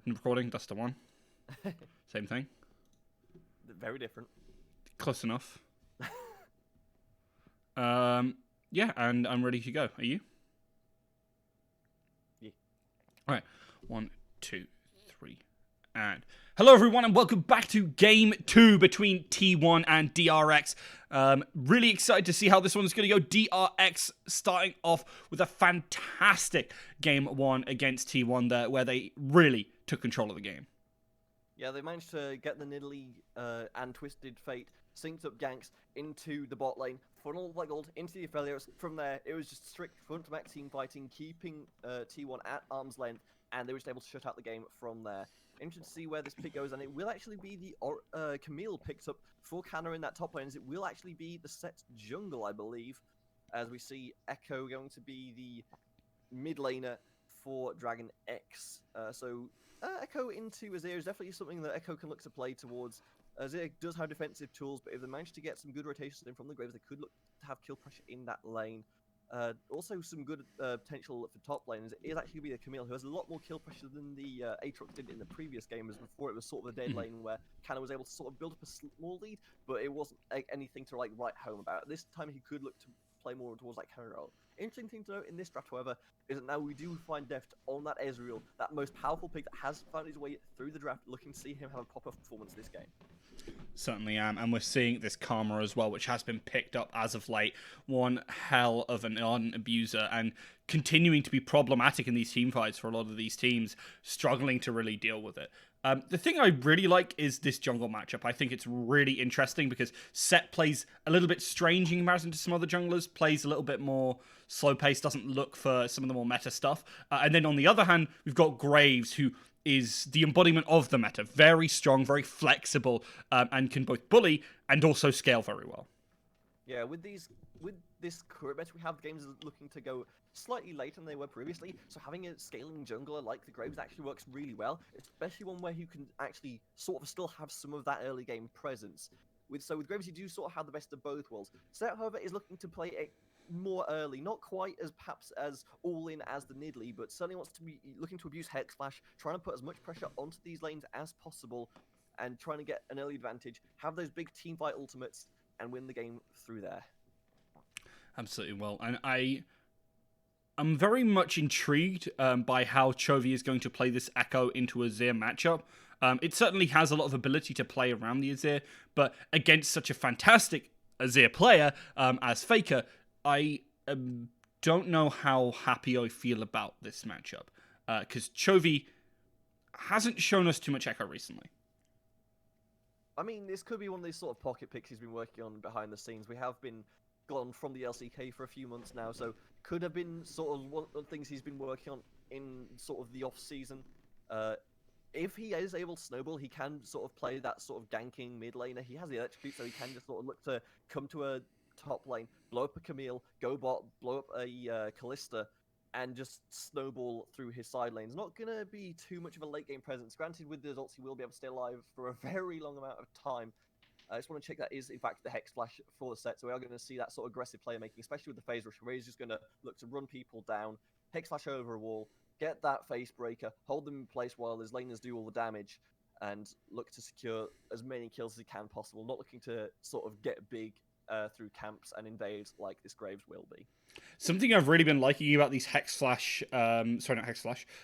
in recording. That's the one. Same thing. Very different. Close enough. Yeah, and I'm ready to go. Are you? Yeah. All right. 1, 2, 3, and hello everyone, and welcome back to Game 2 between T1 and DRX. Really excited to see how this one's going to go. DRX starting off with a fantastic Game 1 against T1 there, where they really took control of the game. Yeah, they managed to get the Nidalee and Twisted Fate synced up ganks into the bot lane, funneled like gold into the affiliates. From there, it was just strict front-to-back team fighting, keeping T1 at arm's length, and they were just able to shut out the game from there. Interesting to see where this pick goes, and it will actually be the Camille picked up for Canna in that top lane, as it will actually be the set jungle, I believe, as we see Echo going to be the mid laner for Dragon X. Echo into Azir is definitely something that Echo can look to play towards. Azir does have defensive tools, but if they manage to get some good rotations in from the Graves, they could look to have kill pressure in that lane. Also, some good potential for top laners is actually be the Camille, who has a lot more kill pressure than the Aatrox did in the previous game, as before it was sort of a dead lane where Canna was able to sort of build up a small lead, but it wasn't anything to write home about. This time he could look to play more towards like Canna role. Interesting thing to note in this draft, however, is that now we do find depth on that Ezreal, that most powerful pick that has found his way through the draft, looking to see him have a proper performance this game. Certainly am, and we're seeing this Karma as well, which has been picked up as of late. One hell of an ardent abuser, and continuing to be problematic in these team fights for a lot of these teams, struggling to really deal with it. The thing I really like is this jungle matchup. I think it's really interesting because Set plays a little bit strange in comparison to some other junglers, plays a little bit more slow-paced, doesn't look for some of the more meta stuff. And then on the other hand, we've got Graves, who is the embodiment of the meta. Very strong, very flexible, and can both bully and also scale very well. Yeah, with this current meta we have, the games are looking to go slightly later than they were previously, so having a scaling jungler like the Graves actually works really well, especially one where you can actually sort of still have some of that early game presence. With Graves, you do sort of have the best of both worlds. Set, however, is looking to play it more early, not quite as perhaps as all in as the Nidalee, but certainly wants to be looking to abuse Hex Flash, trying to put as much pressure onto these lanes as possible, and trying to get an early advantage, have those big team fight ultimates, and win the game through there. Absolutely well, and I'm very much intrigued by how Chovy is going to play this Echo into a Azir matchup. It certainly has a lot of ability to play around the Azir, but against such a fantastic Azir player as Faker, I don't know how happy I feel about this matchup, because Chovy hasn't shown us too much Echo recently. I mean, this could be one of these sort of pocket picks he's been working on behind the scenes. We have been gone from the LCK for a few months now, so could have been sort of one of the things he's been working on in sort of the off-season. If he is able to snowball, he can sort of play that sort of ganking mid laner. He has the electrocute, so he can just sort of look to come to a top lane, blow up a Camille, go bot, blow up a Callista, and just snowball through his side lanes. Not going to be too much of a late game presence. Granted, with the results, he will be able to stay alive for a very long amount of time. I just want to check that is, in fact, the Hex Flash for the set, so we are going to see that sort of aggressive player making, especially with the phase rush, where he's just going to look to run people down, Hex Flash over a wall, get that face breaker, hold them in place while his laners do all the damage, and look to secure as many kills as he can possible, not looking to sort of get big through camps and invade like this Graves will be. Something I've really been liking about these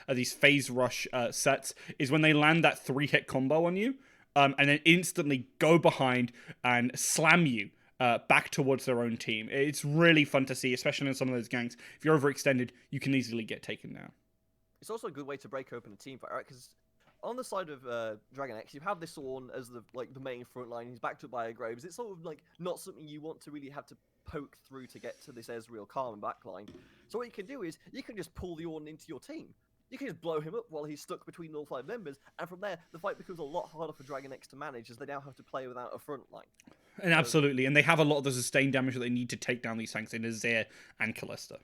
these phase rush sets is when they land that 3-hit combo on you, and then instantly go behind and slam you back towards their own team. It's really fun to see, especially in some of those ganks. If you're overextended, you can easily get taken down. It's also a good way to break open a team fight, right? Because on the side of Dragon X, you have this Ornn as the main front line. He's backed up by a Graves. It's sort of like not something you want to really have to poke through to get to this Ezreal Karma backline. So what you can do is you can just pull the Ornn into your team. You can just blow him up while he's stuck between all 5 members, and from there, the fight becomes a lot harder for Dragon X to manage, as they now have to play without a front line. And absolutely, and they have a lot of the sustained damage that they need to take down these tanks in Azir and Callista.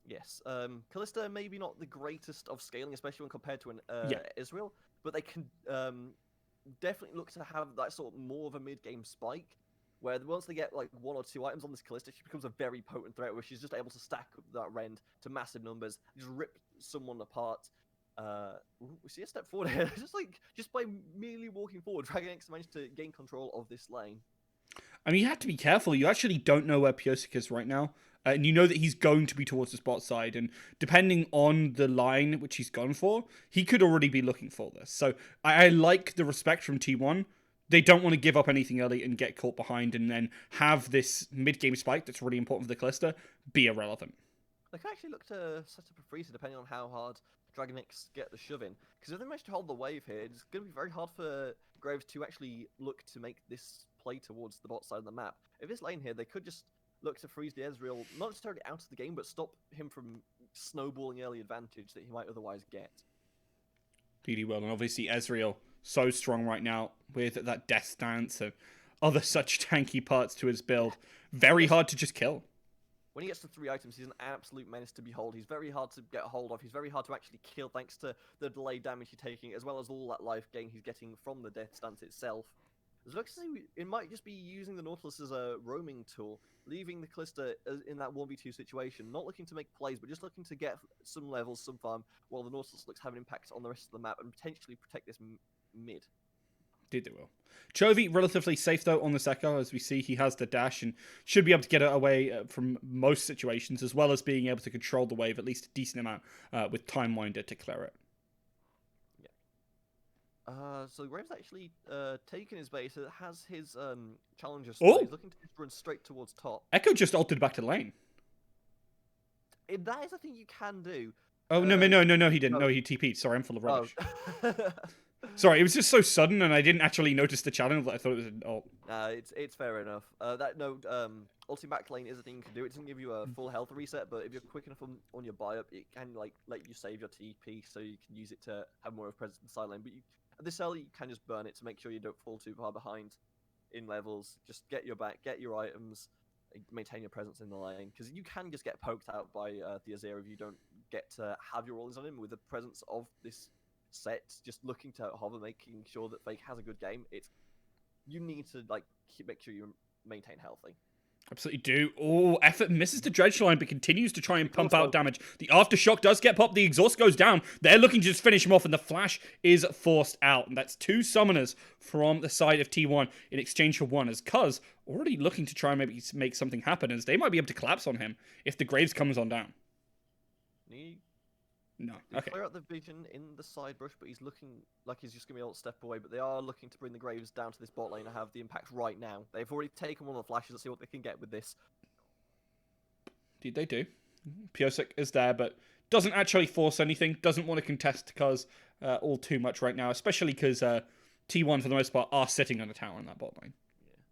Yes, Callista maybe not the greatest of scaling, especially when compared to an Ezreal, but they can definitely look to have that sort of more of a mid-game spike, where once they get like 1 or 2 items on this Callista, she becomes a very potent threat, where she's just able to stack up that rend to massive numbers, just rip someone apart. We see a step forward here, just by merely walking forward, Dragon X managed to gain control of this lane. I mean, you have to be careful. You actually don't know where Piosik is right now. And you know that he's going to be towards the spot side. And depending on the line which he's gone for, he could already be looking for this. So I like the respect from T1. They don't want to give up anything early and get caught behind and then have this mid-game spike that's really important for the Callista be irrelevant. They could actually look to set up a freezer depending on how hard Dragon X get the shove in. Because if they manage to hold the wave here, it's going to be very hard for Graves to actually look to make this play towards the bot side of the map. If this lane here, they could just look to freeze the Ezreal, not necessarily out of the game, but stop him from snowballing early advantage that he might otherwise get. Really well, and obviously Ezreal, so strong right now with that death stance and other such tanky parts to his build. Very hard to just kill. When he gets to 3 items, he's an absolute menace to behold. He's very hard to get a hold of. He's very hard to actually kill thanks to the delayed damage he's taking, as well as all that life gain he's getting from the death stance itself. As looks as it might just be using the Nautilus as a roaming tool, leaving the Callista in that 1v2 situation, not looking to make plays, but just looking to get some levels, some farm, while the Nautilus looks to have an impact on the rest of the map and potentially protect this mid. Did they will. Chovy, relatively safe though on this Echo, as we see he has the dash and should be able to get it away from most situations, as well as being able to control the wave at least a decent amount with Time Winder to clear it. Yeah. So Graves actually taken his base. It has his challenger. Oh! He's looking to run straight towards top. Echo just ulted back to lane. That is a thing you can do. Oh, no, he didn't. No, he TP'd. Sorry, I'm full of rubbish. Oh. Sorry, it was just so sudden, and I didn't actually notice the challenge. I thought it was an ult. It's fair enough. Ulting back lane is a thing you can do. It doesn't give you a full health reset, but if you're quick enough on your buy up, it can like let you save your TP, so you can use it to have more of a presence in the side lane. But this early, you can just burn it to make sure you don't fall too far behind in levels. Just get your back, get your items, maintain your presence in the lane, because you can just get poked out by the Azir if you don't get to have your rollings on him with the presence of this set, just looking to hover, making sure that Fake has a good game. You need to make sure you maintain healthy. Absolutely do. Oh, effort misses the dredge line, but continues to try and pump out damage. The aftershock does get popped. The exhaust goes down. They're looking to just finish him off, and the flash is forced out. And that's 2 summoners from the side of T1 in exchange for 1, as Cuz already looking to try and maybe make something happen, as they might be able to collapse on him if the Graves comes on down. No. Okay. Clear out the vision in the side brush, but he's looking like he's just going to be able to step away. But they are looking to bring the Graves down to this bot lane and have the impact right now. They've already taken one of the flashes. Let's see what they can get with this. They do. Piosik is there, but doesn't actually force anything. Doesn't want to contest Cuz all too much right now, especially because T1 for the most part are sitting on a tower in that bot lane.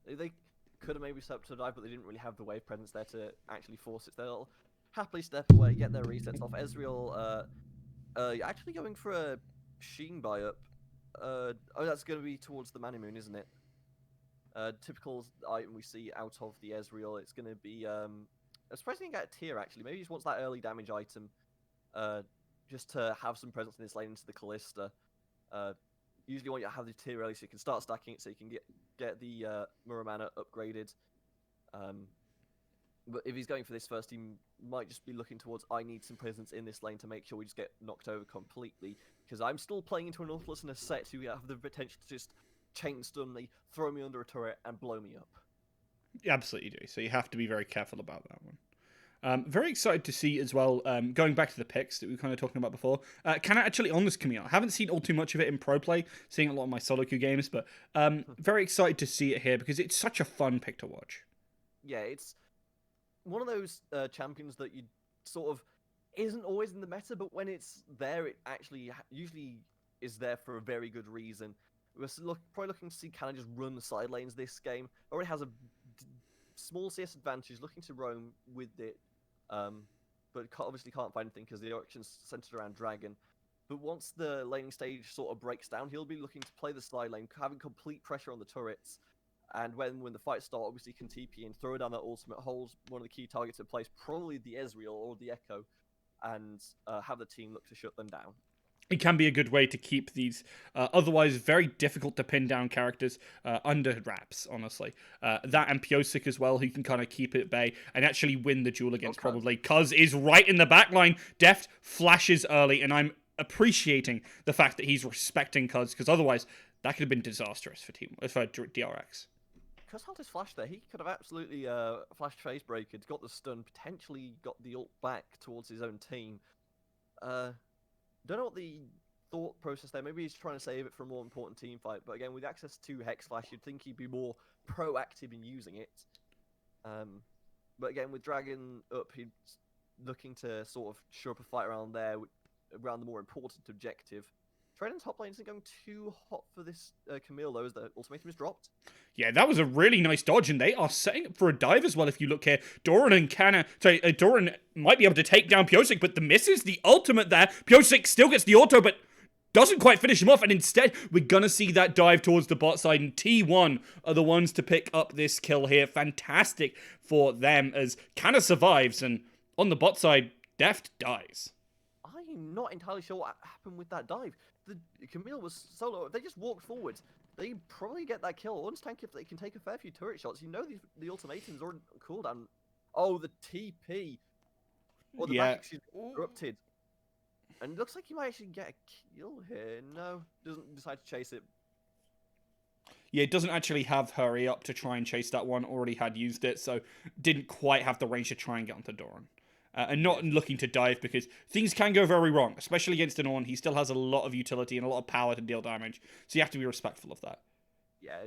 Yeah. They could have maybe set up to dive, but they didn't really have the wave presence there to actually force it. They'll happily step away, get their resets off. Ezreal actually going for a Sheen buy up. That's going to be towards the Manimoon, isn't it? Typical item we see out of the Ezreal. It's going to be surprisingly get a tier actually. Maybe he just wants that early damage item, just to have some presence in this lane into the Callista. Usually, want you to have the tier early so you can start stacking it, so you can get the Muramana upgraded. But if he's going for this first, he might just be looking towards, I need some presence in this lane to make sure we just get knocked over completely. Because I'm still playing into a Nautilus and a set who have the potential to just chain stun me, throw me under a turret, and blow me up. You absolutely do. So you have to be very careful about that one. Very excited to see as well, going back to the picks that we were kind of talking about before, can I actually on this Camille? I haven't seen all too much of it in pro play, seeing a lot of my solo queue games, but very excited to see it here because it's such a fun pick to watch. Yeah, it's one of those champions that you sort of isn't always in the meta, but when it's there, it actually usually is there for a very good reason. We're probably looking to see can I just run the side lanes this game. Already has a small CS advantage, looking to roam with it, but obviously can't find anything because the auction's centered around Dragon. But once the laning stage sort of breaks down, he'll be looking to play the side lane, having complete pressure on the turrets. And when the fight starts, obviously can TP and throw down that ultimate, holds one of the key targets in place, probably the Ezreal or the Echo, and have the team look to shut them down. It can be a good way to keep these otherwise very difficult to pin down characters under wraps, honestly. That and Piosik as well, who can kind of keep it at bay and actually win the duel against probably. Cuz is right in the back line. Deft flashes early, and I'm appreciating the fact that he's respecting Cuz, because otherwise that could have been disastrous for DRX. Because held his flash there, he could have absolutely flashed phase breaker, got the stun, potentially got the ult back towards his own team. Don't know what the thought process there. Maybe he's trying to save it for a more important team fight. But again, with access to Hex Flash, you'd think he'd be more proactive in using it. But again, with Dragon up, he's looking to sort of shore up a fight around there, around the more important objective. Trading's top lane isn't going too hot for this Camille, though, as the ultimatum is dropped. Yeah, that was a really nice dodge, and they are setting up for a dive as well. If you look here, Doran and Canna, Doran might be able to take down Pyosik, but the misses the ultimate there. Pyosik still gets the auto, but doesn't quite finish him off, and instead, we're gonna see that dive towards the bot side, and T1 are the ones to pick up this kill here. Fantastic for them, as Canna survives, and on the bot side, Deft dies. I'm not entirely sure what happened with that dive. The Camille was solo. They just walked forwards. They probably get that kill. Once tank if they can take a fair few turret shots. You know the ultimatum's already cooldown. Oh, the TP. Or the back is interrupted. And it looks like he might actually get a kill here. No, doesn't decide to chase it. Yeah, it doesn't actually have hurry up to try and chase that one. Already had used it, so didn't quite have the range to try and get onto Doran. And not looking to dive, because things can go very wrong, especially against an Ornn. He still has a lot of utility and a lot of power to deal damage, so you have to be respectful of that. Yeah,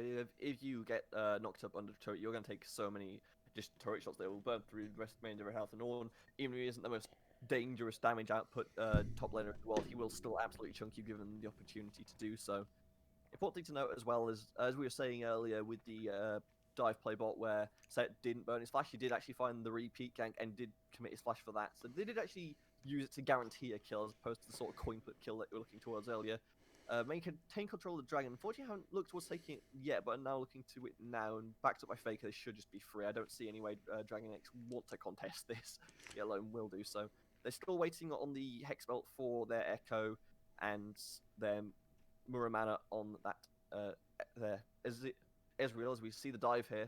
if you get knocked up under the turret, you're going to take so many just turret shots that will burn through the remainder of health. And Ornn, even if he isn't the most dangerous damage output top laner as well, he will still absolutely chunk you given the opportunity to do so. Important thing to note as well is, as we were saying earlier with the dive play bot where Set didn't burn his flash, he did actually find the repeat gank and did commit his flash for that. So they did actually use it to guarantee a kill as opposed to the sort of coin flip kill that we were looking towards earlier. Maintain control of the Dragon. Unfortunately, I haven't looked towards taking it yet, but I'm now looking to it now, and backed up by Faker, they should just be free. I don't see any way Dragon X want to contest this, let alone will do so. They're still waiting on the Hex Belt for their Echo and their Muramana on that there. Ezreal, as we see the dive here.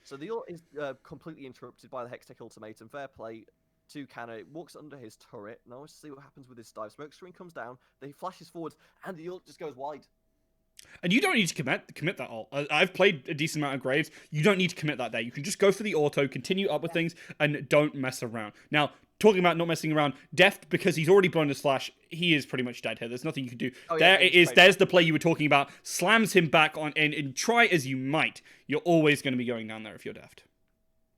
So the ult is completely interrupted by the Hextech ultimatum. Fair play to Canna. It walks under his turret. Now let's see what happens with this dive. Smoke screen comes down. He flashes forward, and the ult just goes wide. And you don't need to commit that ult. I've played a decent amount of Graves. You don't need to commit that there. You can just go for the auto, continue up with things, and don't mess around. Now, talking about not messing around, Deft, because he's already blown his flash, he is pretty much dead here. There's nothing you can do. Oh, there it is. There's the play you were talking about. Slams him back on, and try as you might, you're always going to be going down there if you're Deft.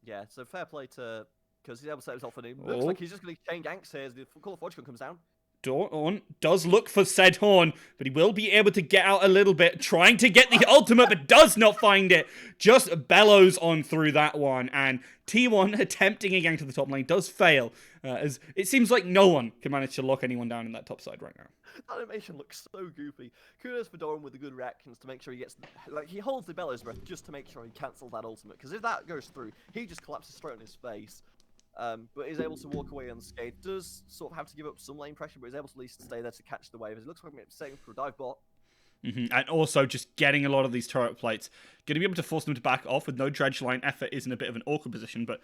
Yeah, so fair play to, because he's able to set himself on him. Looks like he's just going to chain ganks here as the Call of Fortune comes down. Ornn does look for said horn, but he will be able to get out a little bit, trying to get the ultimate, but does not find it. Just bellows on through that one, and T1 attempting a gank to the top lane does fail, as it seems like no one can manage to lock anyone down in that top side right now. That animation looks so goofy. Kudos for Doran with the good reactions to make sure he gets, like, he holds the bellows breath just to make sure he cancels that ultimate, because if that goes through, he just collapses straight on his face. But is able to walk away unscathed. Does sort of have to give up some lane pressure, but is able to at least stay there to catch the wave. As it looks like we're setting for a dive bot. And also just getting a lot of these turret plates. Going to be able to force them to back off with no dredge line effort is in a bit of an awkward position, but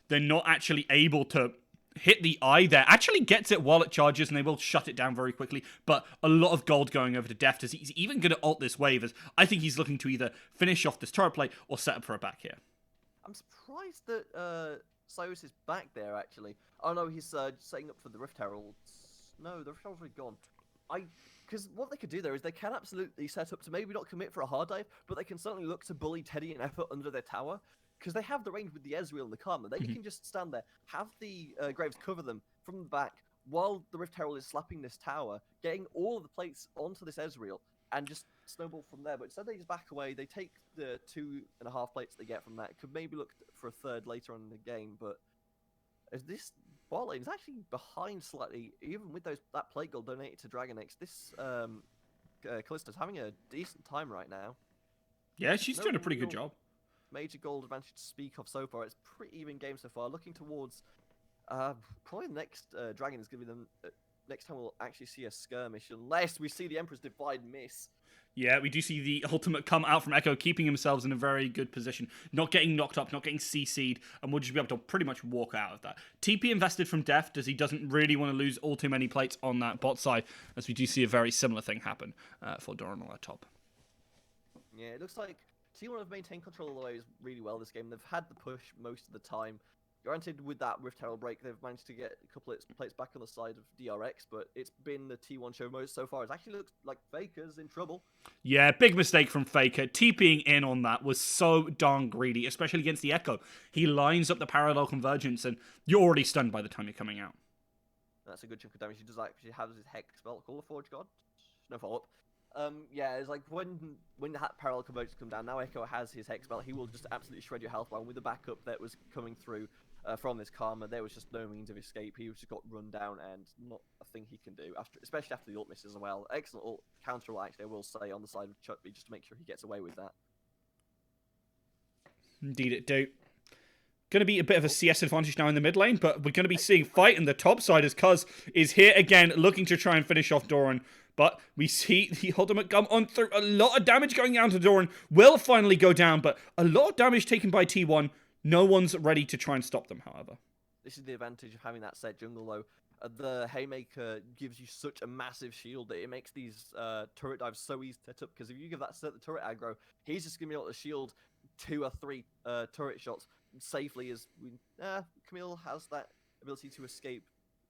they're not actually able to hit the eye there. Actually gets it while it charges, and they will shut it down very quickly, but a lot of gold going over to Deft, as he's even going to ult this wave, as I think he's looking to either finish off this turret plate or set up for a back here. I'm surprised that Cyrus is back there, actually. Oh no, he's setting up for the Rift Heralds. No, the Rift Heralds are gone. Because what they could do there is they can absolutely set up to maybe not commit for a hard dive, but they can certainly look to bully Teddy and effort under their tower. Because they have the range with the Ezreal and the Karma. They can just stand there, have the Graves cover them from the back, while the Rift Herald is slapping this tower, getting all of the plates onto this Ezreal, and just snowball from there. But instead they just back away, they take the 2.5 plates they get from that. Could maybe look for a third later on in the game, but as this bot lane is actually behind slightly, even with that plate gold donated to Dragon X. This Callista's having a decent time right now. Yeah, she's doing a pretty good job. Major gold advantage to speak of so far. It's a pretty even game so far. Looking towards probably the next Dragon is going to be next time we'll actually see a skirmish, unless we see the Emperor's Divide miss. Yeah, we do see the ultimate come out from Echo, keeping themselves in a very good position, not getting knocked up, not getting CC'd, and we'll just be able to pretty much walk out of that. TP invested from Deft, as he doesn't really want to lose all too many plates on that bot side, as we do see a very similar thing happen for Doran at top. Yeah, it looks like T1 have maintained control of the waves really well this game. They've had the push most of the time. Granted, with that Rift Herald break, they've managed to get a couple of plates back on the side of DRX, but it's been the T1 show most so far. It actually looks like Faker's in trouble. Yeah, big mistake from Faker. TPing in on that was so darn greedy, especially against the Echo. He lines up the parallel convergence, and you're already stunned by the time you're coming out. That's a good chunk of damage. He does actually have his Hex spell, Call the Forge God. No follow-up. Yeah, it's like when that parallel convergence come down, now Echo has his Hex spell, he will just absolutely shred your health bar. And with the backup that was coming through from this Karma, there was just no means of escape. He just got run down and not a thing he can do, especially after the ult miss as well. Excellent ult, counter ult actually, I will say, on the side of Chutby, just to make sure he gets away with that. Indeed it do. Going to be a bit of a CS advantage now in the mid lane, but we're going to be seeing fight in the top side as Cuz is here again, looking to try and finish off Doran. But we see the ultimate come on through. A lot of damage going down to Doran. Will finally go down, but a lot of damage taken by T1. No one's ready to try and stop them, however. This is the advantage of having that set jungle, though. The Haymaker gives you such a massive shield that it makes these turret dives so easy to set up, because if you give that set the turret aggro, he's just going to be able to shield 2 or 3 turret shots safely, as Camille has that ability to escape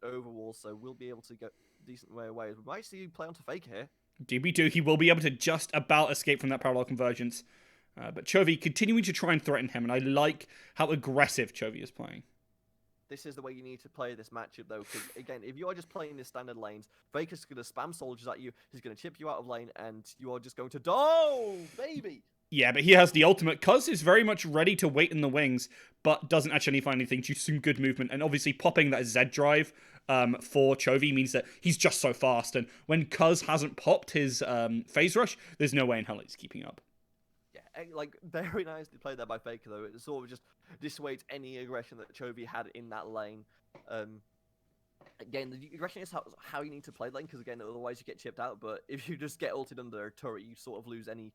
over walls, so we'll be able to get a decent way away. We might see you play onto Faker here. DB2, he will be able to just about escape from that parallel convergence. But Chovy continuing to try and threaten him, and I like how aggressive Chovy is playing. This is the way you need to play this matchup, though, because, again, if you are just playing the standard lanes, Faker's going to spam soldiers at you, he's going to chip you out of lane, and you are just going to... Oh, baby! Yeah, but he has the ultimate. Cuz is very much ready to wait in the wings, but doesn't actually find anything due to some good movement. And obviously popping that Z drive for Chovy means that he's just so fast. And when Cuz hasn't popped his phase rush, there's no way in hell he's keeping up. Yeah, like, very nicely played there by Faker, though. It sort of just dissuades any aggression that Chovy had in that lane. Again, the aggression is how you need to play lane, because, again, otherwise you get chipped out. But if you just get ulted under a turret, you sort of lose any